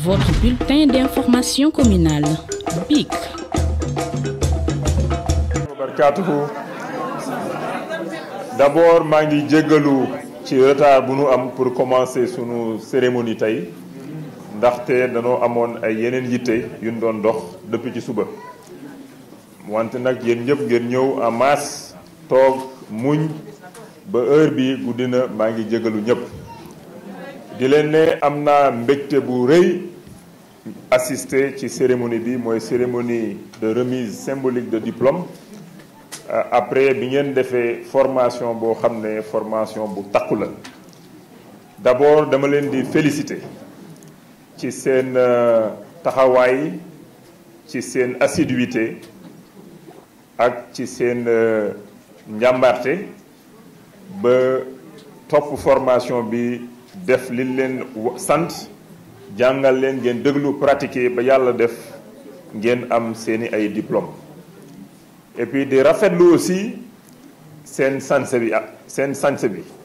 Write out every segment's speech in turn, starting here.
Votre bulletin d'information communale, BIC. D'abord, maa ngi jéggalu ci retard bu nu am pour commencer sunu cérémonie tey ndaxte danoo amoon ay yeneen yitte yu ñu doon dox depuis ci suba wante nag yéen ñëpp ngeen ñëw en masse toog muñ ba heure bi guddi na maa ngi jéggalu ñëpp di leen ne am naa mbégte bu rëy assister ci cérémonie bi mooy cérémonie de remise symbolique de diplôme après bi ngeen defee formation boo xam ne formation bu takku la d'abord dama leen di féliciter ci seen taxawaay ci seen assiduité ak ci seen njàmbarte ba topp formation bi def li leen sant jàngal leen ngeen déglu pratiquer ba yàlla def ngeen am seeni ay diplôme et puis di rafetlu aussi seen sanse bi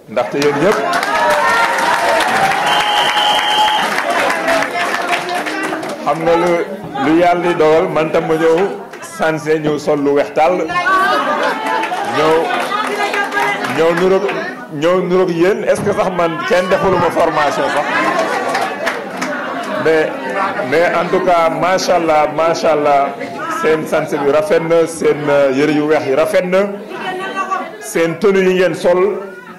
ndaxte yéen ñëpp xam nga lu yàlla di dogal man tam ma ñëw sanse ñëw sol lu weex tàll ñëw nuroog yéen est-ce que sax man kenn defaluma formation sax mais en tout cas macha allah seen sanse bi rafet na seen yëre yu weex yi rafet na seen tenue yi ngeen sol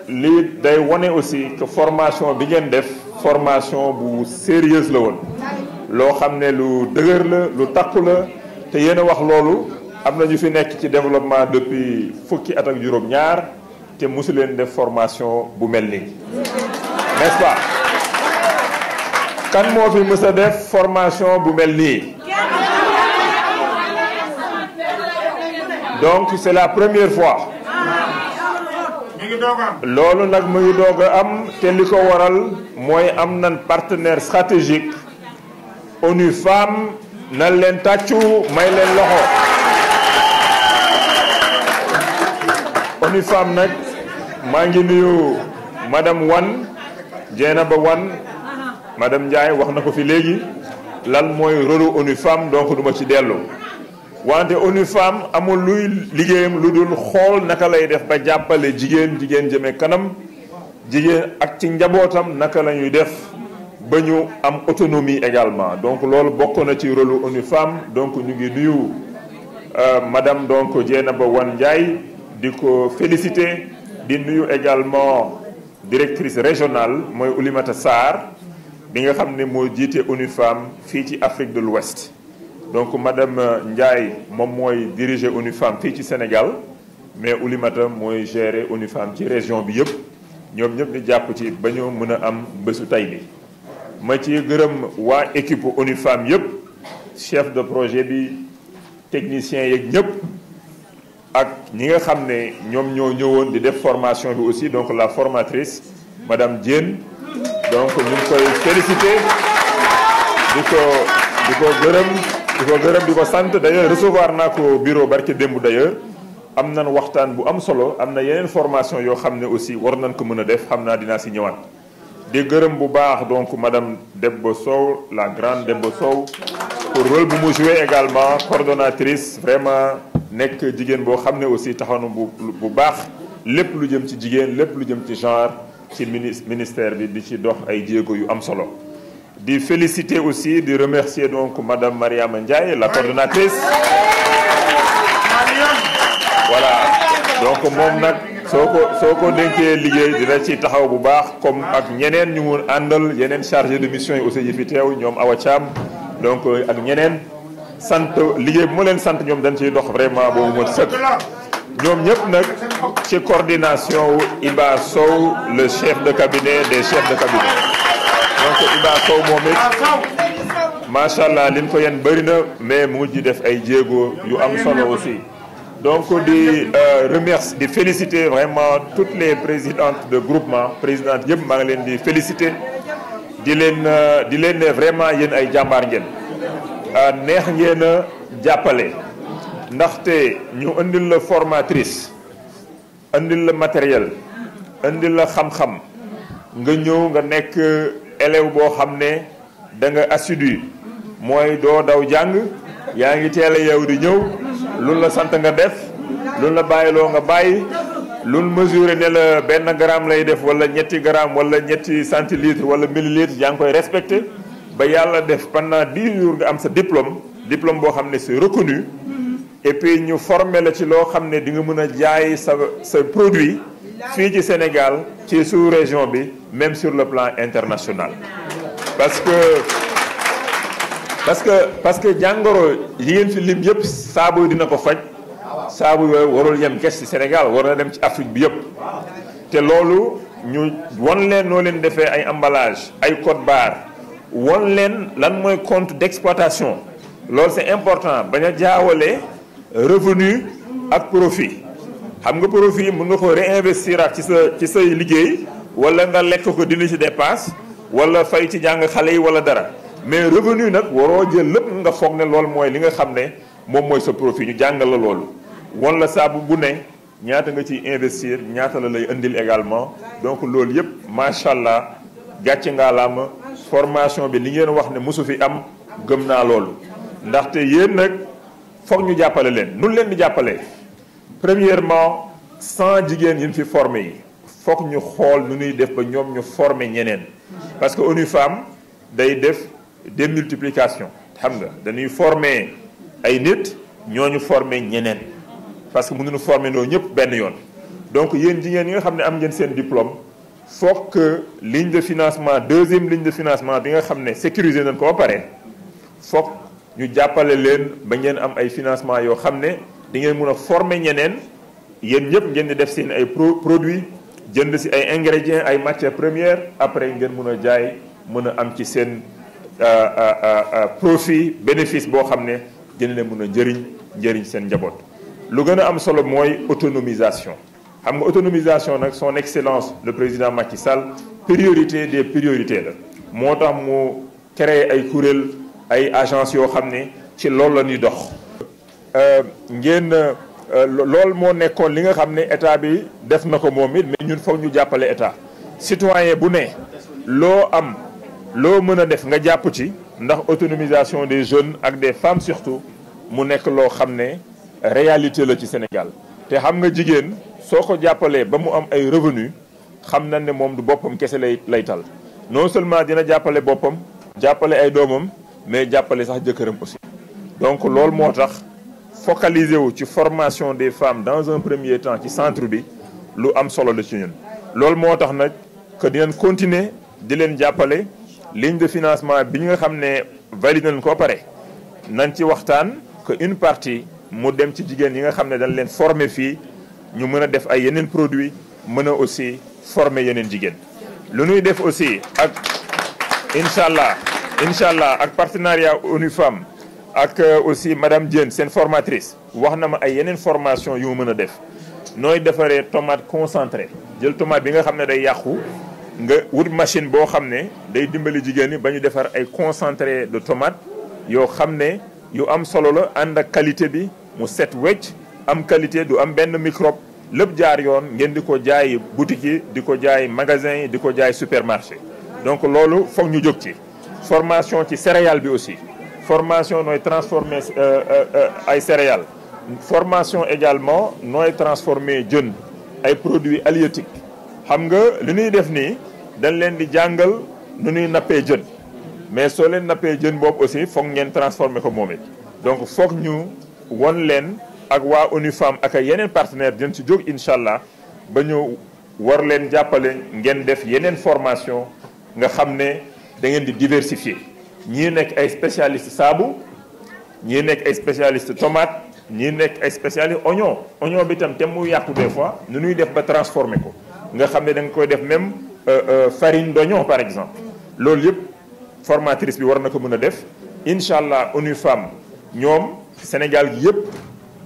lii day wone aussi que formation bi ngeen def formation bu sérieuse la woon loo xam ne lu dëgër la lu takku la te yéen a wax loolu am na ñu fi nekk ci développement depuis fukki at ak juróom-ñaar te mosu leen def formation bu mel nii n'est-ce pas kan moo fi mës a def formation bu mel nii donc c'est la première fois loolu nag mu ngi doog a am te li ko waral mooy am nan partenaire stratégique ONU Femmes na leen tàccu may leen loxo ONU Femmes nag maa ngi nuyu madame Wane Dieynaba Wane madame Ndiaye wax na ko fi léegi lan mooy rôle ONU Femmes donc duma ci dellu wante ONU Femmes amul luy liggéeyam lu dul xool naka lay def ba jàppale jigéen jëme kanam jigéen ak ci njabootam naka la ñuy def ba ñu am autonomie également donc loolu bokk na ci rôle ONU Femmes donc ñu ngi nuyu madame donc Dieynaba Wane Ndiaye di ko féliciter di nuyu également directrice régionale mooy Oulimata Sarr bi nga xam ne moo jiite ONU Femmes fii ci Afrique de l'Ouest donc madame Ndiaye moom mooy diriger ONU Femmes fii ci Sénégal mais Oulimata mooy gérer ONU Femmes ci région bi yëpp ñoom ñëpp di jàpp ci ba ñu mën a am bésu tay bi ma ci gërëm waa équipe ONU Femmes yëpp chef de projet bi technicien yeeg ñëpp ak ñi nga xam ne ñoom ñoo ñëwoon di def formation bi aussi donc la formatrice madame Diène donc ñu ngi koy féliciter di ko gërëm di ko sant d'ailleurs recevoir naa ko bureau barke démb d'ailleurs am nañ waxtaan bu am solo am na yeneen formation yoo xam ne aussi war nañ ko mën a def xam naa dinaa si ñëwaat di gërëm bu baax donc madame Debbo Sow la grande Debbo Sow pour rôle bu mu joué également coordonnatrice vraiment nekk jigéen boo xam ne aussi taxaw na bu baax lépp lu jëm ci jigéen lépp lu jëm ci genre ci ministère bi di ci dox ay jéego yu am solo di féliciter aussi di remercier donc madame Mariama Ndiaye la coordonnatrice voilà donc moom nag soo ko dénkee liggéey dina ci taxaw bu baax comme ak ñeneen ñu mun àndal yeneen chargé de mission yi aussi yi fi teew ñoom Awa Thiam donc ak ñeneen sant liggéey bu ma leen sant ñoom dañ ciy dox vraiment boobu mot sëkk ñoom ñëpp nag ci coordination wu Iba Sow le chef de cabinet des chefs de cabinet donc Iba Sow moom it macha allah li mu ko yenn bëri na mais mu ngi def ay jéego yu am solo aussi donc di remercier di féliciter vraiment toutes les présidentes de groupement présidentes yëpp maa ngi leen di féliciter di leen ne vraiment yéen ay jàmbaar ngeen neex ngeen a jàppale ndaxte ñu indil la formatrice indil la matériel indil la xam-xam nga ñëw nga nekk élève boo xam ne da nga assidu mooy doo daw jàng yaa ngi teel a yeew di ñëw loolu la sant nga def loolu la bàyyiloo nga bàyyi loolu mesuré ne la benn gramme lay def wala ñetti gramme wala ñetti centilitre wala millilitre yaa ngi koy respecté ba yàlla def pendant 10 jours nga am sa diplôme boo xam ne c'est reconnu et puis ñu formé la ci loo xam ne di nga mën a jaay sa produit fii ci Sénégal ci sous-région bi même sur le plan international parce que jàngoro yi ngeen fi lim yëpp saabu dina ko faj saabu yooyu warul yem kes ci Sénégal war na dem ci Afrique bi yëpp te loolu ñu won leen noo leen defee ay emballage ay code barre won leen lan mooy compte d'exploitation loolu c'est important bañ a jaawale revenu ak profit xam nga profit mën nga ko réinvestir ci say liggéey wala nga lekk ko dindi ci dépense wala fay ci jàng xale yi wala dara mais revenu nag waroo jël lépp nga foog ne loolu mooy li nga xam ne moom mooy sa profit ñu jàngal la loolu wan la saabu bu ne ñaata nga ciy investir ñaata la lay indil également donc loolu yëpp macha allah gàcce ngaalaama formation bi li ngeen wax ne mosu fi am gëm naa loolu ndaxte yéen nag foog ñu jàppale leen nun leen di jàppale premièrement 100 jigéen yi fi formé yi foog ñu xool nu ñuy def ba ñoom ñu formé ñeneen parce que ONU Femmes day def démultiplication xam nga dañuy former ay nit ñooñu former ñeneen parce que mënuñu former noo ñëpp benn yoon donc yéen jigéen yi nga xam ne am ngeen seen diplôme foog que ligne de financement deuxième ligne de financement bi nga xam ne sécuriser nañ ko ba pare foog ñu jàppale leen ba ngeen am ay financement yoo xam ne di ngeen mën a former ñeneen yéen ñëpp ngeen di def seen ay produits jënd ci ay ingrédients ay matières premières après ngeen mën a jaay mën a am ci seen profit bénéfice boo xam ne dina leen mën a njëriñ seen njaboot. lu gën a am solo mooy autonomisation xam nga autonomisation nag son excellence le président Macky Sall priorité des priorités la moo tax mu créer ay kuréel ay agence yoo xam ne ci loolu la ñuy dox. loolu moo nekkoon li nga xam ne état bi def na ko moom it mais ñun foog ñu jàppale état citoyen bu ne loo mën a def nga jàpp ci ndax autonomisation des jeunes ak des femmes surtout mu nekk loo xam ne réalité la ci Sénégal te xam nga jigéen soo ko jàppalee ba mu am ay revenu xam na ne moom du boppam kese lay tal non seulement dina jàppale boppam jàppale ay doomam mais jàppale sax jëkkëram aussi donc loolu moo tax focaliser wu ci formation des femmes dans un premier temps ci centre bi lu am solo la ci ñun loolu moo tax nag que dinañ continuer di leen jàppale ligne de financement bi ñu nga xam ne validé nañ ko pare nañ ci waxtaan que une partie mu dem ci jigéen yi nga xam ne dañ leen former fii ñu mën a def ay yeneen produits mën a aussi former yeneen jigéen. lu ñuy def aussi ak incha allah ak partenariat ONU Femmes ak aussi madame Diène seen formatrice wax na ma ay yeneen formation yu mu mën a def nooy defaree tomate concentré jël tomate bi nga xam ne day yàqu. nga wut machine boo xam ne day dimbali jigéen ñi ba ñu defar ay concentré de tomate yoo xam ne yu am solo la ànd ak qualité bi mu set wecc am qualité du am benn microbe lépp jaar yoon ngeen di ko jaay boutique yi di ko jaay magasin yi di ko jaay supermarché donc loolu foog ñu jóg ci formation ci céréale bi aussi formation nooy transformer ay céréales formation également nooy transformer jën ay produits halieutiques xam nga li ñuy def nii dañ leen di jàngal nu ñuy nappee jën mais soo leen nappee jën boobu aussi foog ngeen transformer ko moom it donc foog ñu won leen ak waa ONU Femmes ak ay yeneen partenaires dinañ ci jóg incha allah ba ñu war leen jàppale ngeen def yeneen formation nga xam ne da ngeen di diversifier ñii nekk ay spécialiste saabu ñii nekk ay spécialiste tomate ñii nekk ay spécialiste oignon bi tam te mu yàqu des fois nu ñuy def ba transformer ko nga xam ne da nga koy def même farine d'oignon par exemple loolu yëpp formatrice bi war na ko mën a def incha allah ONU Femmes ñoom Sénégal gi yëpp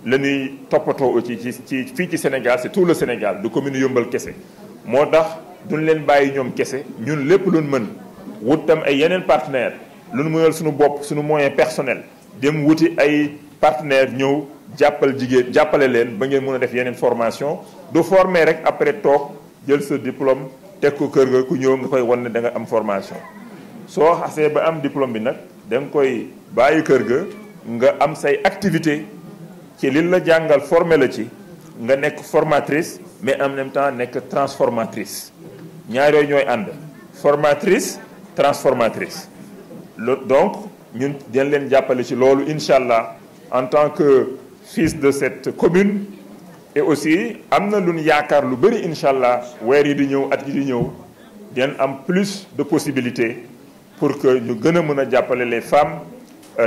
la ñuy toppatoo ci fii ci Sénégal c'est tout le Sénégal du commune Yeumbeul kese moo tax duñ leen bàyyi ñoom kese ñun lépp luñ mën wut tam ay yeneen partenaires luñ mënal suñu bopp suñu moyen personnel dem wuti ay partenaires ñëw jàppale leen ba ngeen mën a def yeneen formation du former rek après toog jël sa diplôme teg ko kër ga ku ñëw nga koy wan ne da nga am formation soo xasee ba am diplôme bi nag da nga koy bàyyi kër ga nga am say activité ci li la jàngal formé la ci nga nekk formatrice mais en même temps nekk transformatrice ñaar yooyu ñooy ànd formatrice transformatrice donc ñun dañ leen jàppale ci loolu incha allah en tant que fils de cette commune et aussi am na lu ñu yaakaar lu bëri incha allah weer yi di ñëw at yi di ñëw den am plus de possibilités pour que ñu gën a mën a jàppale les femmes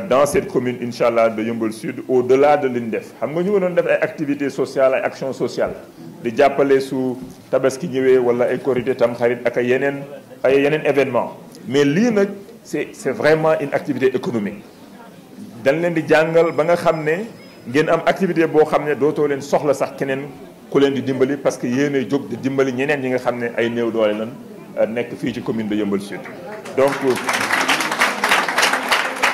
dans cette commune incha allah de Yeumbeul Sud au-delà de li ñu def xam nga ñu doon def ay activités sociales ay actions sociales di jàppale su tabaski ñëwee wala ay korité tamxarit ak ay yeneen événements mais lii nag c'est vraiment une activité économique dañ leen di jàngal ba nga xam ne ngeen am activité boo xam ne dootoo leen soxla sax keneen ku leen di dimbali parce que yéenay jóg di dimbali ñeneen ñi nga xam ne ay néew doole lan nekk fii ci commune de Yeumbeul Sud donc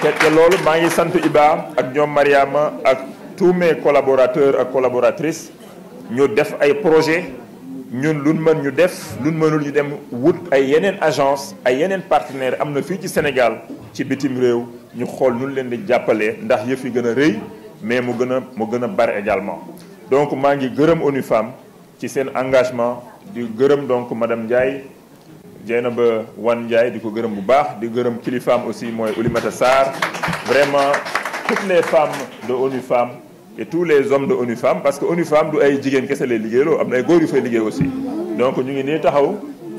te loolu maa ngi sant Iba ak ñoom Mariama ak tous mes collaborateurs ak collaboratrices ñu def ay projet ñun luñ mën ñu def luñ mënul ñu dem wut ay yeneen agence ay yeneen partenaires am na fii ci Sénégal ci bitim réew ñu xool nun leen di jàppalee ndax yëf yi gën a rëy mais mu gën a bari également donc maa ngi gërëm ONU Femmes ci seen engagement di gërëm donc madame Ndiaye Dieynaba Wane Ndiaye di ko gërëm bu baax di gërëm kilifaam aussi mooy Oulimata Sarr vraiment toutes les femmes de ONU Femmes et tous les hommes de ONU Femmes parce que ONU Femmes du ay jigéen kese lay liggéeyloo am na ay góor yu fay liggéey aussi donc ñu ngi nii taxaw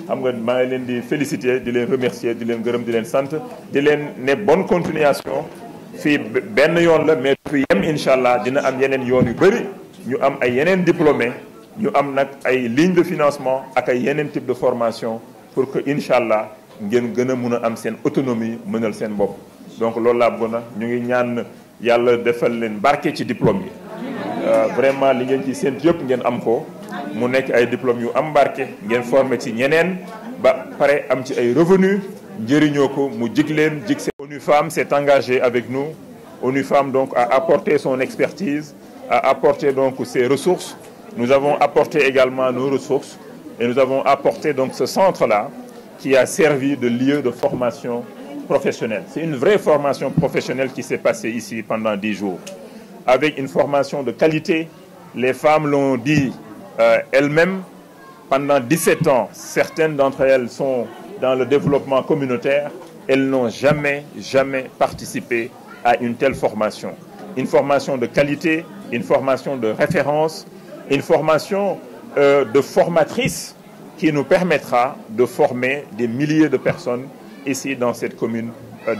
xam nga maa ngi leen di féliciter di leen remercier di leen gërëm di leen sant di leen ne bonne continuation fii benn yoon la mais fi yem incha allah dina am yeneen yoon yu bëri ñu am ay yeneen diplômés ñu am nag ay ligne de financement ak ay yeneen type de formation pour que incha allah ngeen gën a mun a am seen autonomie mënal seen bopp donc loolu laa bëggoon ñu ngi ñaan yàlla defal leen barke ci diplôme yi vraiment li ngeen ci séntu yëpp ngeen am ko mu nekk ay diplômes yu am barke ngeen formé ci ñeneen ba pare am ci ay revenus njëriñoo ko mu jig leen jig seen. ONU Femmes s'est engagée avec nous ONU Femmes donc a apporté son expertise a apporté donc ses ressources nous avons apporté également nos ressources et nous avons apporté donc ce centre-là qui a servi de lieu de formation professionnelle. C'est une vraie formation professionnelle qui s'est passée ici pendant 10 jours. Avec une formation de qualité, les femmes l'ont dit elles-mêmes, pendant 17 ans, certaines d'entre elles sont dans le développement communautaire, elles n'ont jamais participé à une telle formation. Une formation de qualité, une formation de référence, une formation de formatrice qui nous permettra de former des milliers de personnes ici dans cette commune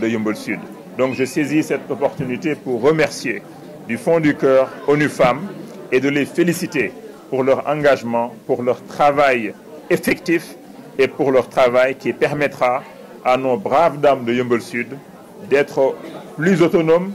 de Yeumbeul Sud. Donc je saisis cette opportunité pour remercier du fond du cœur ONU Femmes et de les féliciter pour leur engagement, pour leur travail effectif et pour leur travail qui permettra à nos braves dames de Yeumbeul Sud d'être plus autonomes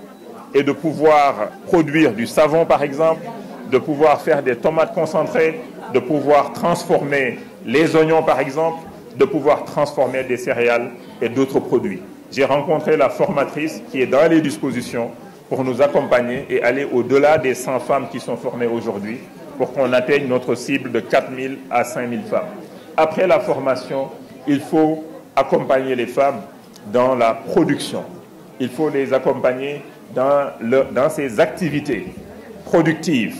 et de pouvoir produire du savon par exemple, de pouvoir faire des tomates concentrées, de pouvoir transformer les oignons par exemple, de pouvoir transformer des céréales et d'autres produits. J'ai rencontré la formatrice qui est dans les dispositions pour nous accompagner et aller au-delà des 100 femmes qui sont formées aujourd'hui pour qu'on atteigne notre cible de 4000 à 5000 femmes. Après la formation, il faut accompagner les femmes dans la production. Il faut les accompagner dans ces activités productives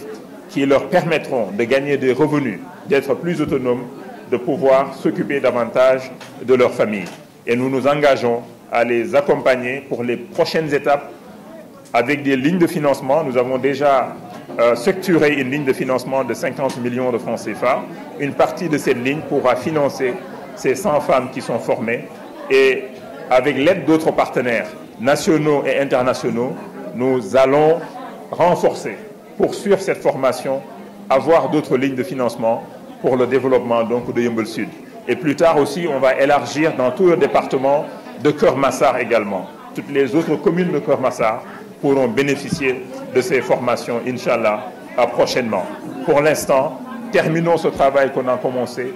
qui leur permettront de gagner des revenus, d'être plus autonomes, de pouvoir s'occuper davantage de leur famille. Et nous nous engageons à les accompagner pour les prochaines étapes avec des lignes de financement. Nous avons déjà structuré une ligne de financement de 50 millions de francs CFA. Une partie de cette ligne pourra financer ces 100 femmes qui sont formées. Et avec l'aide d'autres partenaires nationaux et internationaux, nous allons renforcer, poursuivre cette formation, avoir d'autres lignes de financement pour le développement donc de Yeumbeul Sud. Et plus tard aussi, on va élargir dans tout le département de Keur Massar également. Toutes les autres communes de Keur Massar pourront bénéficier de ces formations, Inch'Allah, prochainement. Pour l'instant, terminons ce travail qu'on a commencé.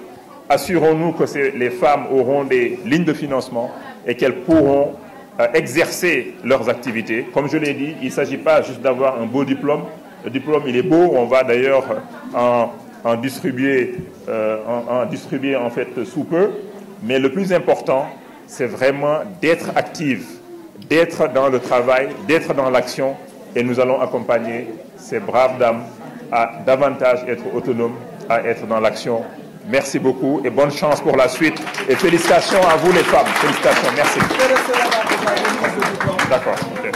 Assurons-nous que les femmes auront des lignes de financement et qu'elles pourront exercer leurs activités. Comme je l'ai dit, il ne s'agit pas juste d'avoir un beau diplôme. Le diplôme, il est beau. On va d'ailleurs en distribuer en fait sous peu. Mais le plus important, c'est vraiment d'être active, d'être dans le travail, d'être dans l'action, et nous allons accompagner ces braves dames à davantage être autonomes, à être dans l'action. Merci beaucoup et bonne chance pour la suite. Et félicitations à vous les femmes. Félicitations, merci. D'accord. Okay.